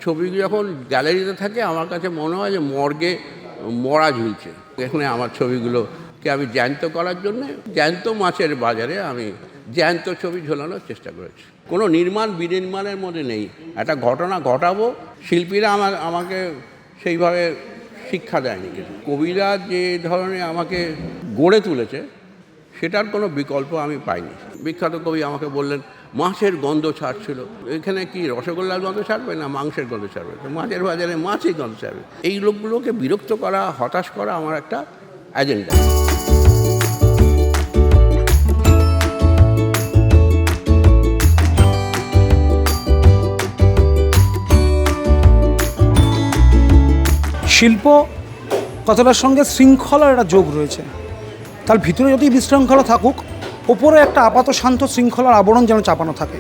ছবি যখন গ্যালারিতে থাকে আমার কাছে মনে হয় যে মর্গে মরা ঝুলছে। এখানে আমার ছবিগুলোকে আমি জ্যান্ত করার জন্যে জ্যান্ত মাছের বাজারে আমি জ্যান্ত ছবি ঝোলানোর চেষ্টা করেছি। কোনো নির্মাণ বিনির্মাণের মধ্যে নেই। একটা ঘটনা ঘটাবো, শিল্পীরা আমাকে সেইভাবে শিক্ষা দেয়নি। কিন্তু কবিরা যে ধরনের আমাকে গড়ে তুলেছে সেটার কোনো বিকল্প আমি পাইনি। বিখ্যাত কবি আমাকে বললেন মাছের গন্ধ ছাড়ছিল। এখানে কি রসগোল্লার গন্ধ ছাড়বে না মাংসের গন্ধ ছাড়বে? তো মাছের বাজারে মাছই গন্ধ ছাড়বে। এই লোকগুলোকে বিরক্ত করা, হতাশ করা আমার একটা এজেন্ডা। শিল্প কথাটার সঙ্গে শৃঙ্খলার একটা যোগ রয়েছে। তার ভিতরে যদি বিশৃঙ্খলা থাকুক, ওপরে একটা আপাত শান্ত শৃঙ্খলার আবরণ যেন চাপানো থাকে।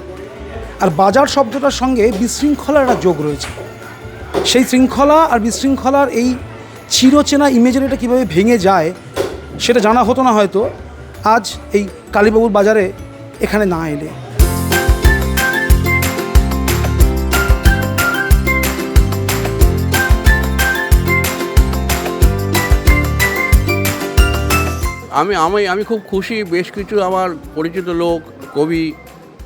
আর বাজার শব্দটার সঙ্গে বিশৃঙ্খলার একটা যোগ রয়েছে। সেই শৃঙ্খলা আর বিশৃঙ্খলার এই চিরচেনা ইমেজারিটা কীভাবে ভেঙে যায় সেটা জানা হতো না হয়তো আজ এই কালীবাবুর বাজারে এখানে না এলে। আমি খুব খুশি। বেশ কিছু আমার পরিচিত লোক, কবি,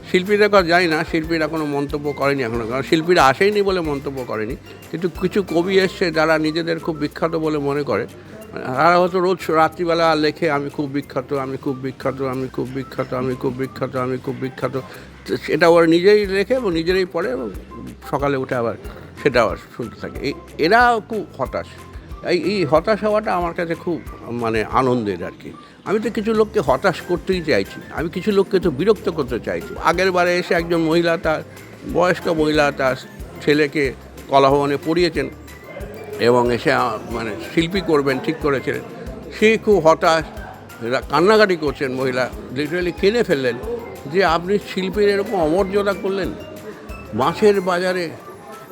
শিল্পীদের কথা জানি না, শিল্পীরা কোনো মন্তব্য করেনি এখনও, কারণ শিল্পীরা আসেনি বলে মন্তব্য করেনি। কিন্তু কিছু কবি এসছে যারা নিজেদের খুব বিখ্যাত বলে মনে করে। তারা হয়তো রোজ রাত্রিবেলা লেখে আমি খুব বিখ্যাত, আমি খুব বিখ্যাত, আমি খুব বিখ্যাত, আমি খুব বিখ্যাত, আমি খুব বিখ্যাত। সেটা ওরা নিজেই লেখে এবং নিজেরাই পড়ে এবং সকালে উঠে আবার সেটা আবার শুনতে থাকে। এরা খুব হতাশ। এই হতাশ হওয়াটা আমার কাছে খুব আনন্দের আর কি। আমি তো কিছু লোককে হতাশ করতেই চাইছি, আমি কিছু লোককে তো বিরক্ত করতে চাইছি। আগের বারে এসে একজন মহিলা, তার বয়স্ক মহিলা, তার ছেলেকে কলাভবনে পড়িয়েছেন এবং এসে শিল্পী করবেন ঠিক করেছিলেন। সে খুব হতাশ, কান্নাকাটি করছেন। মহিলা লিটারালি কেঁদে ফেললেন যে আপনি শিল্পীর এরকম অমর্যাদা করলেন মাছের বাজারে।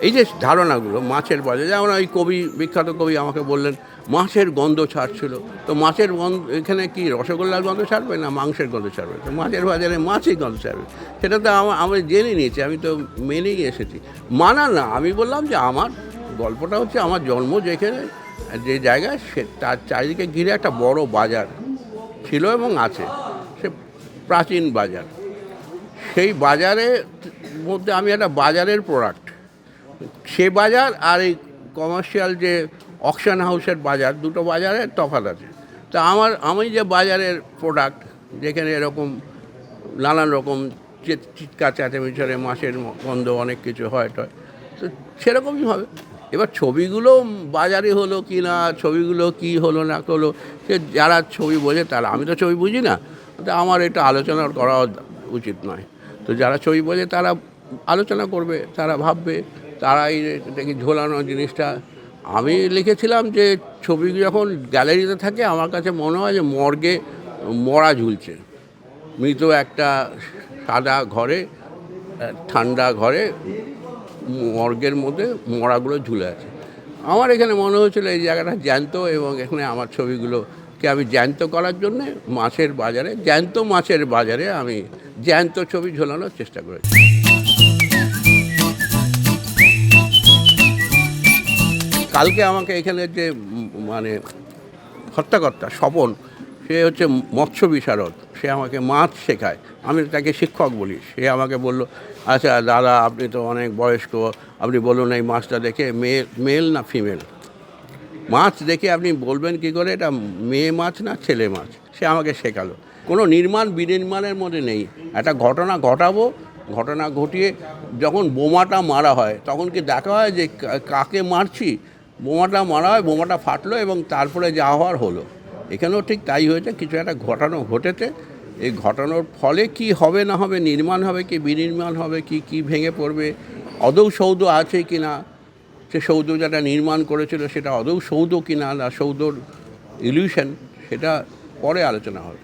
এই যে ধারণাগুলো মাছের বাজারে, যেমন ওই কবি, বিখ্যাত কবি আমাকে বললেন মাছের গন্ধ ছাড়ছিল। তো মাছের গন্ধ এখানে কি রসগোল্লার গন্ধ ছাড়বে না মাংসের গন্ধ ছাড়বে? তো মাছের বাজারে মাছই গন্ধ ছাড়বে। সেটা তো আমি জেনে নিয়েছি, আমি তো মেনেই এসেছি। মানা না, আমি বললাম যে আমার গল্পটা হচ্ছে আমার জন্ম যেখানে, যে জায়গায়, সে তার চারিদিকে ঘিরে একটা বড় বাজার ছিল এবং আছে। সে প্রাচীন বাজার। সেই বাজারের মধ্যে আমি একটা বাজারের প্রোডাক্ট। সে বাজার আর এই কমার্শিয়াল যে অকশন হাউসের বাজার, দুটো বাজারের তফাৎ আছে। তা আমি যে বাজারের প্রোডাক্ট, যেখানে এরকম নানান রকম চিৎকার চেঁচামেচি, মাছের গন্ধ, অনেক কিছু হয় টয়, তো সেরকমই হবে। এবার ছবিগুলো বাজারে হলো কি না, ছবিগুলো কি হলো না হলো, সে যারা ছবি বোঝে তারা, আমি তো ছবি বুঝি না, তো আমার এটা আলোচনা করা উচিত নয়। তো যারা ছবি বোঝে তারা আলোচনা করবে, তারা ভাববে, তারাই দেখি ঝোলানো জিনিসটা। আমি লিখেছিলাম যে ছবি যখন গ্যালারিতে থাকে আমার কাছে মনে হয় যে মর্গে মরা ঝুলছে। মৃত একটা সাদা ঘরে, ঠান্ডা ঘরে, মর্গের মধ্যে মরাগুলো ঝুলে আছে। আমার এখানে মনে হয়েছিল এই জায়গাটা জ্যান্ত, এবং এখানে আমার ছবিগুলোকে আমি জ্যান্ত করার জন্যে মাছের বাজারে, জ্যান্ত মাছের বাজারে আমি জ্যান্ত ছবি ঝোলানোর চেষ্টা করেছি। কালকে আমাকে এখানে যে হত্যাকর্তা স্বপন, সে হচ্ছে মৎস্য বিশারদ, সে আমাকে মাছ শেখায়, আমি তাকে শিক্ষক বলি। সে আমাকে বলল, আচ্ছা দাদা আপনি তো অনেক বয়স্ক, আপনি বলুন এই মাছটা দেখে মেল না ফিমেল, মাছ দেখে আপনি বলবেন কি করে এটা মেয়ে মাছ না ছেলে মাছ? সে আমাকে শেখালো। কোনো নির্মাণ বিনির্মাণের মধ্যে নেই। একটা ঘটনা ঘটাবো, ঘটনা ঘটিয়ে যখন বোমাটা মারা হয় তখন কি দেখা হয় যে কাকে মারছি? বোমাটা মারা হয়, বোমাটা ফাটলো এবং তারপরে যা হওয়ার হলো। এখানেও ঠিক তাই হয়েছে, কিছু একটা ঘটনা ঘটেছে। এই ঘটনার ফলে কি হবে না হবে, নির্মাণ হবে কি বিনির্মাণ হবে, কি ভেঙে পড়বে, আদৌ সৌধ আছে কি না, সে সৌধ যেটা নির্মাণ করেছিল সেটা আদৌ সৌধ কি না, সৌধর ইলিউশন, সেটা পরে আলোচনা হবে।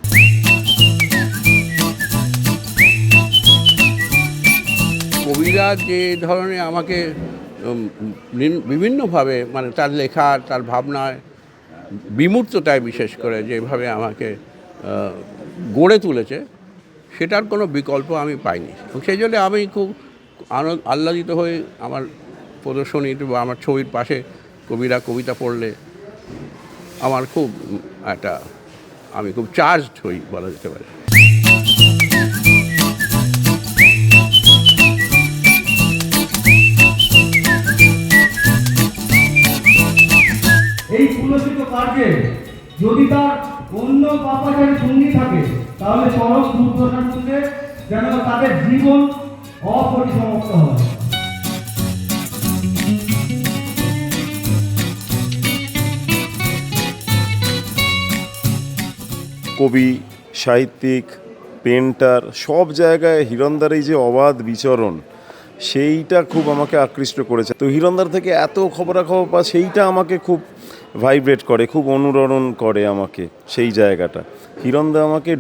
কবিরা যে ধরনের আমাকে বিভিন্নভাবে তার লেখা, তার ভাবনায়, বিমূর্ততায় বিশেষ করে যেভাবে আমাকে গড়ে তুলেছে সেটার কোনো বিকল্প আমি পাইনি। এবং সেই জন্য আমি খুব আহ্লাদিত হয়ে আমার প্রদর্শনী বা আমার ছবির পাশে কবিরা কবিতা পড়লে আমার খুব আমি খুব চার্জড হই বলা যেতে পারে। এই পুনর্জিত কার্যে যদি তার অন্য পাপাচারী সঙ্গী থাকে তাহলে সড়ক দুর্ঘটনাতে যেন তাদের জীবন অপরিসমাপ্ত হয়। কবি, সাহিত্যিক, পেন্টার সব জায়গায় হিরণদার এই যে অবাধ বিচরণ সেইটা খুব আমাকে আকৃষ্ট করেছে। তো হিরণদার থেকে এত খবরাখবর পা সেইটা আমাকে খুব ভাইব্রেট করে, খুব অনুরণন করে আমাকে সেই জায়গাটা। হিরণদা আমাকে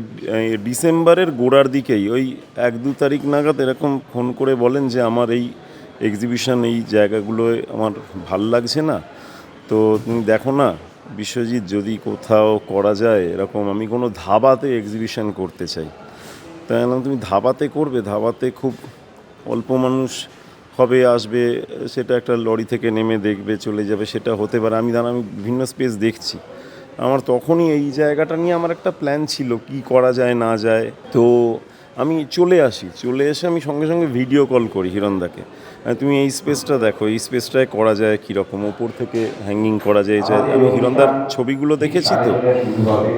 ডিসেম্বরের গোড়ার দিকেই ওই 1-2 তারিখ নাগাদ এরকম ফোন করে বলেন যে আমার এই এক্সিবিশন এই জায়গাগুলোয় আমার ভাল লাগছে না, তো তুমি দেখো না বিশ্বজিৎ যদি কোথাও করা যায় এরকম, আমি কোনো ধাবাতে এক্সিবিশন করতে চাই। তাই বললাম তুমি ধাবাতে করবে, ধাবাতে খুব অল্প মানুষ হবে আসবে, সেটা একটা লরি থেকে নেমে দেখবে চলে যাবে, সেটা হতে পারে। আমি বিভিন্ন স্পেস দেখছি, আমার তখনই এই জায়গাটা নিয়ে আমার একটা প্ল্যান ছিল কি করা যায় না যায়। তো আমি চলে এসে আমি সঙ্গে সঙ্গে ভিডিও কল করি হিরণদাকে, তুমি এই স্পেসটা দেখো, এই স্পেসটায় করা যায় কীরকম, ওপর থেকে হ্যাঙ্গিং করা যায়। আমি হিরণদার ছবিগুলো দেখেছি,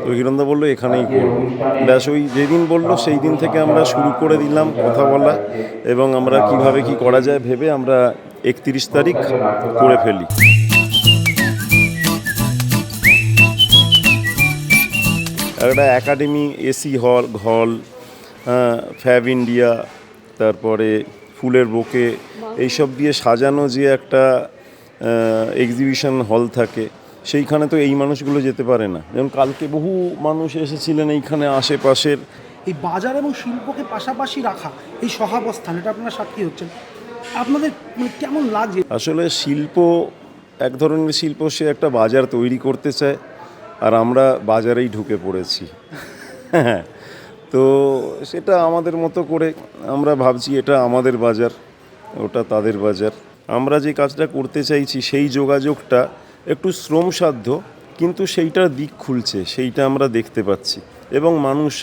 তো হিরণদা বললো এখানেই করবো। ব্যাস ওই যেদিন বললো সেই দিন থেকে আমরা শুরু করে দিলাম কথা বলা, এবং আমরা কিভাবে কি করা যায় ভেবে আমরা 31 তারিখ করে ফেলি। একটা একাডেমি, এসি হল, ফ্যাব ইন্ডিয়া, তারপরে ফুলের বুকে, এইসব দিয়ে সাজানো যে একটা এক্সিবিশন হল থাকে, সেইখানে তো এই মানুষগুলো যেতে পারে না। যেমন কালকে বহু মানুষ এসেছিলেন এইখানে আশেপাশের। এই বাজার এবং শিল্পকে পাশাপাশি রাখা, এই সহাবস্থান, এটা আপনারা সাক্ষী হচ্ছেন, আপনাদের কেমন লাগছে? আসলে শিল্প এক ধরনের শিল্প, সে একটা বাজার তৈরি করতে চায়, আর আমরা বাজারেই ঢুকে পড়েছি। তো সেটা আমাদের মতো করে আমরা ভাবছি এটা আমাদের বাজার, ওটা তাদের বাজার। আমরা যে কাজটা করতে চাইছি সেই যোগাযোগটা একটু শ্রমসাধ্য, কিন্তু সেইটার দিক খুলছে, সেইটা আমরা দেখতে পাচ্ছি, এবং মানুষ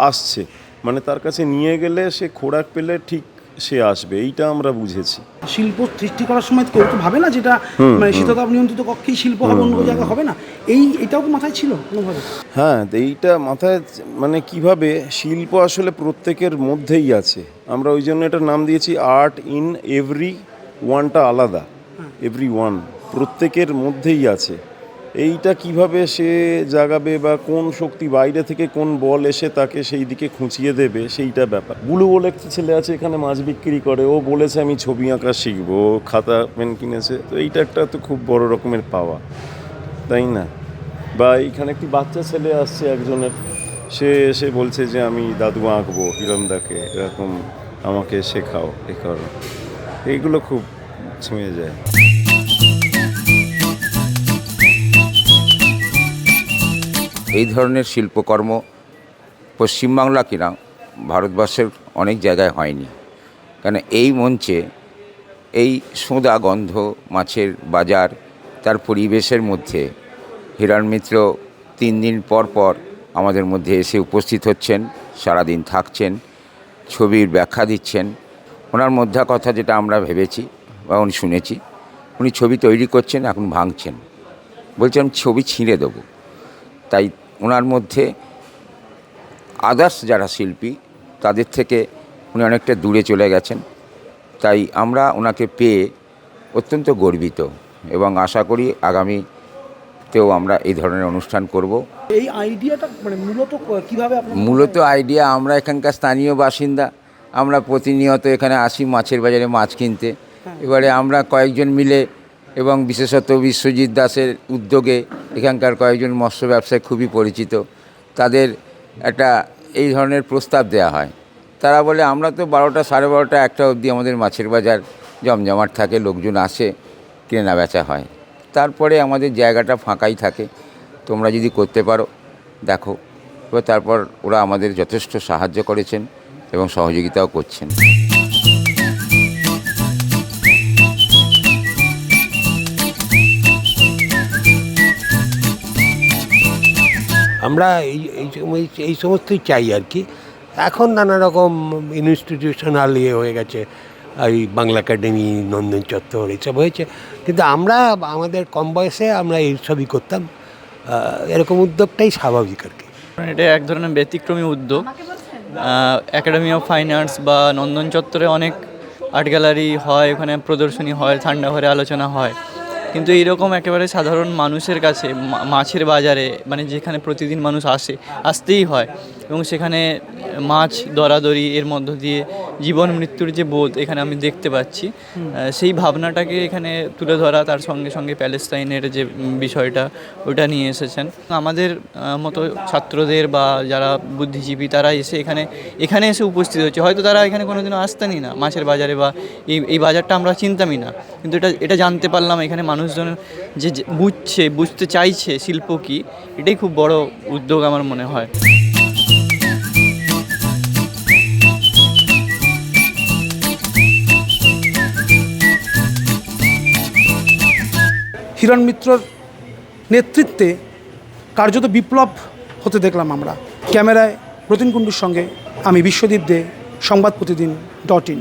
আসছে, মানে তার কাছে নিয়ে গেলে সে খোরাক পেলে ঠিক সে আসবে, এইটা আমরা বুঝেছি। শিল্প সৃষ্টি করার সময় কেউ তো ভাবে না যেটা মানে শীততাপ নিয়ন্ত্রিত কক্ষেই শিল্প হবে, অন্য জায়গায় হবে না, এটাও তো মাথায় ছিল কোনোভাবে? হ্যাঁ, এইটা মাথায়, মানে কিভাবে শিল্প আসলে প্রত্যেকের মধ্যেই আছে। আমরা ওই জন্য এটার নাম দিয়েছি আর্ট ইন এভরি ওয়ানটা আলাদা, এভরি ওয়ান প্রত্যেকের মধ্যেই আছে। এইটা কিভাবে সে জাগাবে, বা কোন শক্তি বাইরে থেকে কোন বল এসে তাকে সেই দিকে খুঁচিয়ে দেবে, সেইটা ব্যাপার। বুলু বলে একটা ছেলে আছে এখানে, মাছ বিক্রি করে, ও বলেছে আমি ছবি আঁকা শিখবো, খাতা পেন কিনেছে, তো এইটা একটা তো খুব বড় রকমের পাওয়া, তাই না? বা এইখানে একটি বাচ্চা ছেলে আসছে একজনের, সে এসে বলছে যে আমি দাদু আঁকবো হিরণদাকে, এরকম আমাকে শেখাও, এ করো। এইগুলো খুব ছুঁয়ে যায়। এই ধরনের শিল্পকর্ম পশ্চিমবাংলা কিনা ভারতবর্ষের অনেক জায়গায় হয়নি, কারণ এই মঞ্চে এই সোঁদা গন্ধ, মাছের বাজার, তার পরিবেশের মধ্যে হিরণ মিত্র 3 দিন পর পর আমাদের মধ্যে এসে উপস্থিত হচ্ছেন, সারাদিন থাকছেন, ছবির ব্যাখ্যা দিচ্ছেন। ওনার মধ্যে কথা যেটা আমরা ভেবেছি বা উনি শুনেছি, উনি ছবি তৈরি করছেন, এখন ভাঙছেন, বলছেন ছবি ছিঁড়ে দেবো। তাই ওনার মধ্যে আদার্স যারা শিল্পী তাদের থেকে উনি অনেকটা দূরে চলে গেছেন। তাই আমরা ওনাকে পেয়ে অত্যন্ত গর্বিত, এবং আশা করি আগামীতেও আমরা এই ধরনের অনুষ্ঠান করব। এই আইডিয়াটা মানে মূলত কীভাবে? মূলত আইডিয়া, আমরা এখানকার স্থানীয় বাসিন্দা, আমরা প্রতিনিয়ত এখানে আসি মাছের বাজারে মাছ কিনতে। এবারে আমরা কয়েকজন মিলে, এবং বিশেষত বিশ্বজিৎ দাসের উদ্যোগে এখানকার কয়েকজন মৎস্য ব্যবসায়ী খুবই পরিচিত, তাদের একটা এই ধরনের প্রস্তাব দেওয়া হয়। তারা বলে আমরা তো 12টা, 12:30, 1টা অবধি আমাদের মাছের বাজার জমজমাট থাকে, লোকজন আসে, কেনা বেচা হয়, তারপরে আমাদের জায়গাটা ফাঁকাই থাকে, তোমরা যদি করতে পারো দেখো। এবার তারপর ওরা আমাদের যথেষ্ট সাহায্য করেছেন এবং সহযোগিতাও করছেন। আমরা এই সমস্তই চাই আর কি। এখন নানা রকম ইনস্টিটিউশনাল হয়ে গেছে, এই বাংলা একাডেমি, নন্দন চত্বর এইসব হয়েছে, কিন্তু আমরা আমাদের কম বয়সে আমরা এইসবই করতাম। এরকম উদ্যোগটাই স্বাভাবিক আর কি। এটা এক ধরনের ব্যতিক্রমী উদ্যোগ। একাডেমি অফ ফাইন আর্টস বা নন্দন চত্বরে অনেক আর্ট গ্যালারি হয়, ওখানে প্রদর্শনী হয়, ঠান্ডা ঘরে আলোচনা হয়, কিন্তু এইরকম একেবারে সাধারণ মানুষের কাছে মাছের বাজারে, মানে যেখানে প্রতিদিন মানুষ আসতেই হয়, এবং সেখানে মাছ দরাদরি এর মধ্য দিয়ে জীবন মৃত্যুর যে বোধ এখানে আমি দেখতে পাচ্ছি, সেই ভাবনাটাকে এখানে তুলে ধরা, তার সঙ্গে সঙ্গে প্যালেস্তাইনের যে বিষয়টা ওটা নিয়ে এসেছেন। আমাদের মতো ছাত্রদের বা যারা বুদ্ধিজীবী তারা এসে এখানে এসে উপস্থিত হচ্ছে, হয়তো তারা এখানে কোনোদিনও আসতেনই না মাছের বাজারে, বা এই বাজারটা আমরা চিনতামই না, কিন্তু এটা জানতে পারলাম এখানে মানুষজন যে বুঝতে চাইছে শিল্প কী, এটাই খুব বড় উদ্যোগ আমার মনে হয়। হিরণ মিত্রর নেতৃত্বে কার্যত বিপ্লব হতে দেখলাম আমরা। ক্যামেরায় রতিন কুণ্ডুর সঙ্গে আমি বিশ্বদীপ দে, সংবাদ প্রতিদিন .in।